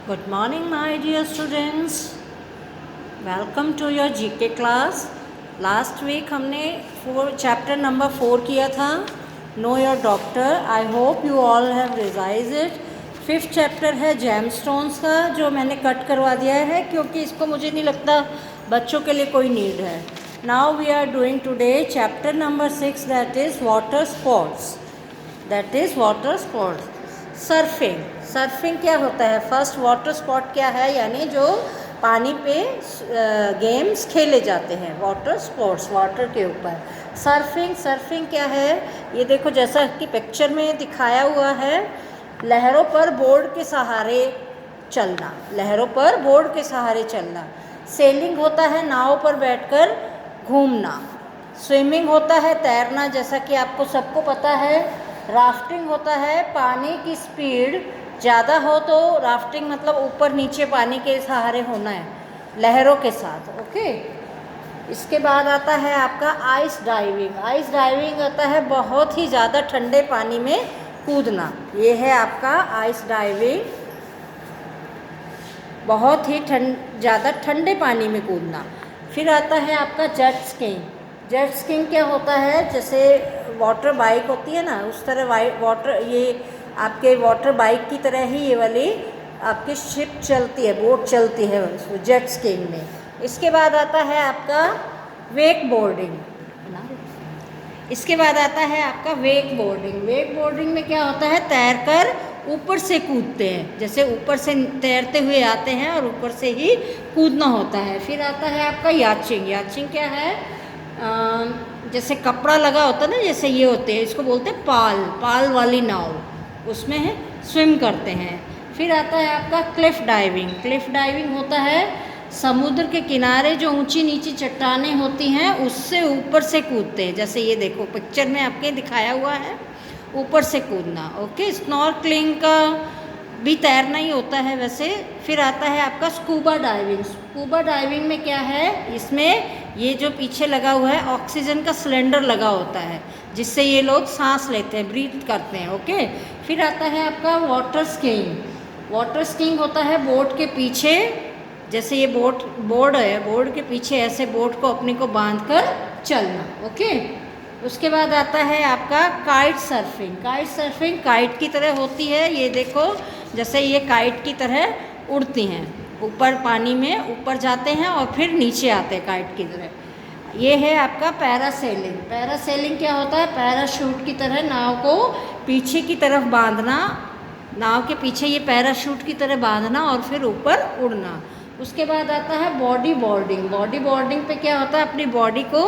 Good morning, my dear students. Welcome to your GK class. Last week हमने chapter number 4 किया था, Know Your Doctor. I hope you all have revised it. 5th chapter है Gemstones का, जो मैंने cut करवा दिया है क्योंकि इसको मुझे नहीं लगता बच्चों के लिए कोई नीड है. Now we are doing today chapter number 6, that is water sports. Surfing. Surfing क्या होता है? फर्स्ट वाटर स्पोर्ट क्या है? यानी जो पानी पे गेम्स खेले जाते हैं, वाटर स्पोर्ट्स, वाटर के ऊपर. सर्फिंग क्या है? ये देखो, जैसा कि पिक्चर में दिखाया हुआ है, लहरों पर बोर्ड के सहारे चलना. लहरों पर बोर्ड के सहारे चलना. सेलिंग होता है नाव पर बैठकर घूमना. स्विमिंग होता है तैरना, जैसा कि आपको सबको पता है. राफ्टिंग होता है पानी की स्पीड ज़्यादा हो तो राफ्टिंग मतलब ऊपर नीचे पानी के सहारे होना है लहरों के साथ. ओके. इसके बाद आता है आपका आइस डाइविंग. आइस डाइविंग आता है बहुत ही ज़्यादा ठंडे पानी में कूदना. ये है आपका आइस डाइविंग, बहुत ही ज़्यादा ठंडे पानी में कूदना. फिर आता है आपका जेट स्कीइंग. जेट स्कीइंग क्या होता है? जैसे वाटर बाइक होती है ना, उस तरह वाटर, ये आपके वाटर बाइक की तरह ही ये वाली आपकी शिप चलती है, बोट चलती है जेट स्कीइंग में. इसके बाद आता है आपका वेक बोर्डिंग. इसके बाद आता है आपका वेक बोर्डिंग. वेक बोर्डिंग में क्या होता है? तैरकर ऊपर से कूदते हैं. जैसे ऊपर से तैरते हुए आते हैं और ऊपर से ही कूदना होता है. फिर आता है आपका याचिंग. याचिंग क्या है? जैसे कपड़ा लगा होता है ना, जैसे ये होते हैं, इसको बोलते हैं पाल वाली नाव, उसमें स्विम करते हैं. फिर आता है आपका क्लिफ डाइविंग. क्लिफ डाइविंग होता है समुद्र के किनारे जो ऊंची नीची चट्टानें होती हैं उससे ऊपर से कूदते हैं. जैसे ये देखो पिक्चर में आपके दिखाया हुआ है, ऊपर से कूदना. ओके. स्नॉर्कलिंग का भी तैरना ही होता है वैसे. फिर आता है आपका स्कूबा डाइविंग. स्कूबा डाइविंग में क्या है? इसमें ये जो पीछे लगा हुआ है ऑक्सीजन का सिलेंडर लगा होता है, जिससे ये लोग सांस लेते हैं, ब्रीथ करते हैं. ओके. फिर आता है आपका वाटर स्कीइंग. वाटर स्कीइंग होता है बोट के पीछे, जैसे ये बोर्ड है, बोर्ड के पीछे ऐसे बोट को अपने को बांध कर चलना. ओके. उसके बाद आता है आपका kite surfing. Kite surfing kite की तरह होती है. ये देखो, जैसे ये काइट की तरह उड़ती हैं, ऊपर पानी में ऊपर जाते हैं और फिर नीचे आते हैं काइट की तरह. ये है आपका पैरासेलिंग. पैरासेलिंग क्या होता है? पैराशूट की तरह नाव को पीछे की तरफ बांधना. नाव के पीछे ये पैराशूट की तरह बांधना और फिर ऊपर उड़ना. उसके बाद आता है बॉडी बोर्डिंग. बॉडी बोर्डिंग पे क्या होता है? अपनी बॉडी को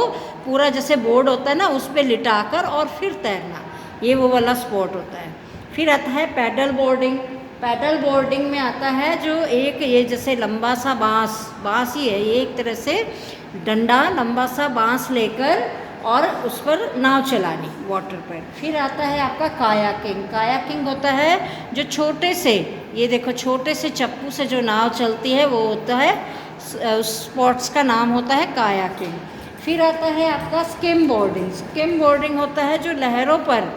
पूरा जैसे बोर्ड होता है ना, उस पर लिटाकर और फिर तैरना. ये वो वाला स्पोर्ट होता है. फिर आता है पैडल बोर्डिंग. पैडल बोर्डिंग में आता है जो एक ये जैसे लंबा सा बांस ही है, ये एक तरह से डंडा लंबा सा बांस लेकर और उस पर नाव चलानी वाटर पर. फिर आता है आपका कायाकिंग. कायाकिंग होता है जो छोटे से, ये देखो छोटे से चप्पू से जो नाव चलती है वो होता है, स्पोर्ट्स का नाम होता है कायाकिंग. फिर आता है आपका स्किम बोर्डिंग. स्किम बोर्डिंग होता है जो लहरों पर,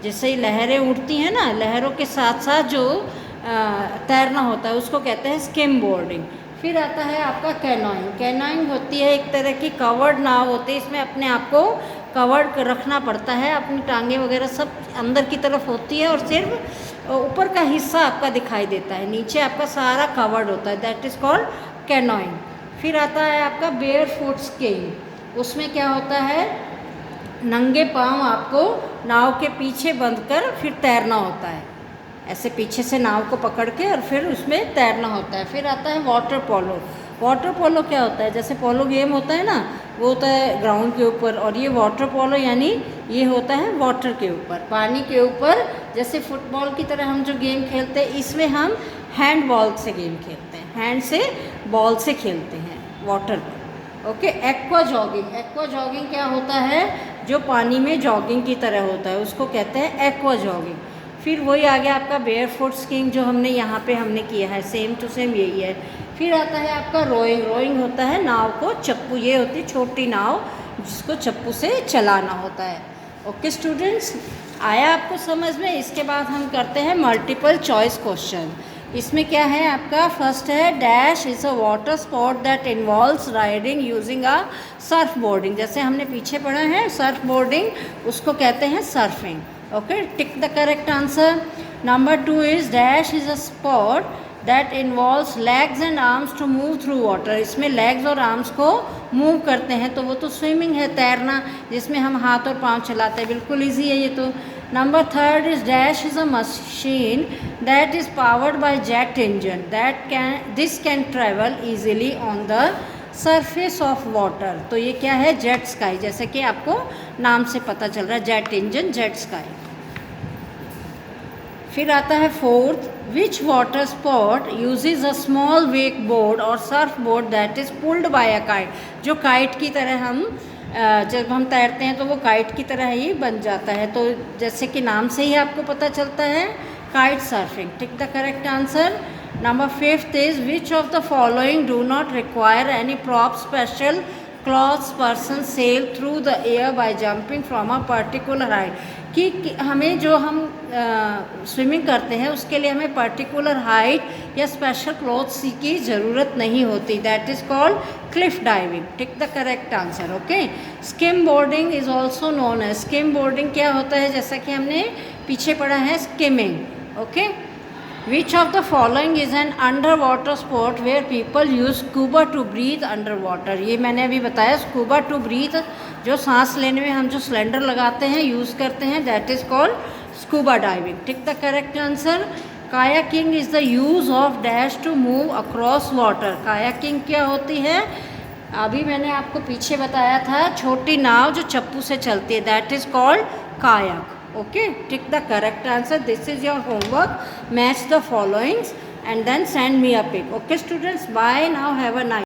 जैसे लहरें उठती हैं ना, लहरों के साथ साथ जो तैरना होता है उसको कहते हैं स्किम बोर्डिंग. फिर आता है आपका कैनोइंग. कैनोइंग होती है एक तरह की कवर्ड नाव होती है. इसमें अपने आप को कवर्ड रखना पड़ता है, अपनी टांगे वगैरह सब अंदर की तरफ होती है और सिर्फ ऊपर का हिस्सा आपका दिखाई देता है, नीचे आपका सारा कवर्ड होता है. That is called canoeing. फिर आता है आपका बेयर फुट स्कीइंग. उसमें क्या होता है? नंगे पांव आपको नाव के पीछे बंधकर फिर तैरना होता है, ऐसे पीछे से नाव को पकड़ के और फिर उसमें तैरना होता है. फिर आता है वाटर पोलो. वाटर पोलो क्या होता है? जैसे पोलो गेम होता है ना, वो होता है ग्राउंड के ऊपर, और ये वाटर पोलो यानी ये होता है वाटर के ऊपर, पानी के ऊपर. जैसे फुटबॉल की तरह हम जो गेम खेलते हैं, इसमें हम हैंड बॉल से गेम खेलते हैं, हैंड से बॉल से खेलते हैं वाटर पर. Okay. Aqua jogging. Aqua jogging क्या होता है? जो पानी में जॉगिंग की तरह होता है उसको कहते हैं एक्वा जॉगिंग. फिर वही आ गया आपका बेयर फुट स्कीइंग जो हमने यहाँ पे हमने किया है, सेम टू सेम यही है. फिर आता है आपका रोइंग. रोइंग होता है नाव को चप्पू, ये होती है छोटी नाव जिसको चप्पू से चलाना होता है. ओके स्टूडेंट्स, आया आपको समझ में? इसके बाद हम करते हैं मल्टीपल चॉइस क्वेश्चन. इसमें क्या है आपका, फर्स्ट है dash is a water sport that involves riding using a Surf boarding. जैसे हमने पीछे पढ़ा है सर्फ बोर्डिंग, उसको कहते हैं surfing. Okay, tick the correct answer. Number 2 is dash is a sport that involves legs and arms to move through water. इसमें legs और आर्म्स को मूव करते हैं, तो वो तो स्विमिंग है, तैरना, जिसमें हम हाथ और पाँव चलाते हैं। बिल्कुल ईजी है ये तो। Number 3 is dash is a machine that is powered by jet engine this can travel easily on the surface of water. तो ये क्या है, जेट स्काई, जैसे कि आपको नाम से पता चल रहा है, जेट इंजन, जेट स्काई। फिर आता है 4th, which water sport uses a small wakeboard और surfboard that is pulled by a kite. जो काइट की तरह हम जब हम तैरते हैं तो वो काइट की तरह ही बन जाता है। तो जैसे कि नाम से ही आपको पता चलता है, kite surfing. Tick the correct answer. Number 5th is which of the following do not require any prop special clothes person sail through the air by jumping from a particular height. कि हमें जो हम swimming करते हैं उसके लिए हमें particular height या स्पेशल क्लॉथ्स की ज़रूरत नहीं होती। That is called cliff diving. Tick the correct answer. Okay, skim boarding is also known है। स्किम बोर्डिंग क्या होता है, जैसा कि हमने पीछे पढ़ा है skimming. Okay, which of the following is an underwater sport where people use scuba to breathe underwater. ये मैंने अभी बताया, स्कूबा टू ब्रीथ, जो सांस लेने में हम जो सिलेंडर लगाते हैं, यूज़ करते हैं, that is called scuba diving. Tick the correct answer. Kayaking is the use of dash to move across water. Kayaking क्या होती है, अभी मैंने आपको पीछे बताया था, छोटी नाव जो चप्पू से चलती है, that is called kayak. Okay, tick the correct answer. This is your homework. Match the followings and then send me a pic. Okay students, bye now, have a nice